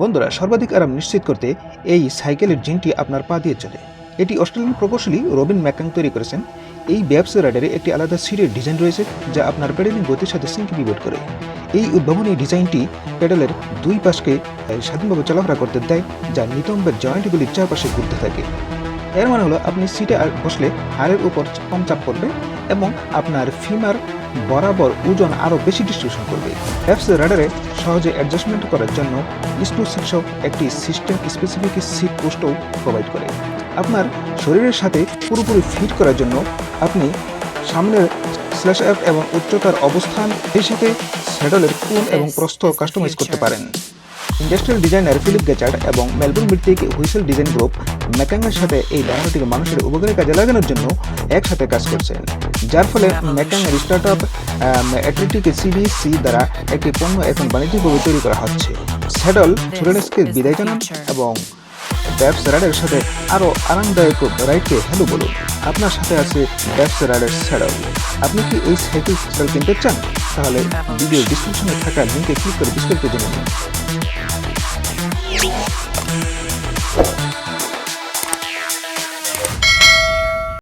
বন্ধুরা, সর্বাধিক আরাম নিশ্চিত করতে এই সাইকেলের জিনটি আপনার পা দিয়ে চলে। এটি অস্ট্রেলিয়ান প্রকৌশলী রবিন ম্যাকাং তৈরি করেছেন। এই ব্যাপস রাইডারে একটি আলাদা সিটের ডিজাইন রয়েছে যা আপনার প্যাডেলিং গতির সাথে সিঙ্কিভিবেট করে। এই উদ্ভাবনী ডিজাইনটি প্যাডেলের দুই পাশকে স্বাধীনভাবে চলাফেরা করতে দেয়, যা নিতম্বের জয়েন্টগুলির চারপাশে ঘুরতে থাকে। এর মানে হলো আপনি সিটে বসলে হাড়ের উপর কম চাপ পড়বে এবং আপনার ফিমার বরাবর ওজন আরও বেশি ডিস্ট্রিবিউশন করবে। ব্যাপস রাইডারে সহজে অ্যাডজাস্টমেন্ট করার জন্য স্ক্রু শীর্ষক একটি সিস্টেম স্পেসিফিক সিট পোস্টও প্রোভাইড করে। আপনার শরীরের সাথে পুরোপুরি ফিট করার জন্য আপনি সামনের স্ল্যাশ অ্যাপ এবং উচ্চতার অবস্থান হিসেবে স্যাডলের কোণ এবং প্রস্থ কাস্টমাইজ করতে পারেন। ইন্ডাস্ট্রিয়াল ডিজাইনার ফিলিপ গেচার্ড এবং মেলবোর্ন ভিত্তিক হুইসেল ডিজাইন গ্রুপ ম্যাকাংয়ের সাথে এই ধারণাটিকে মানুষের উপকারী কাজে লাগানোর জন্য একসাথে কাজ করছেন, যার ফলে ম্যাকাংয়ের স্টার্টআপ অ্যাথলেটিক সিবিসি দ্বারা একটি পণ্য এখন বাণিজ্যিকভাবে তৈরি করা হচ্ছে। স্যাডল স্টুডেন্টসকে বিদায় জানান এবং ব্যাপস রাইডের সাথে আরও আরামদায়ক রাইডকে হ্যালো বলুন। আপনার সাথে আছে ব্যাপস রাইডের স্যাডল। আপনি কি এই সাইকেল কিনতে চান? তাহলে ভিডিও ডিসক্রিপশনে থাকা লিঙ্কে ক্লিক করে বিস্তারিত জেনে নিন।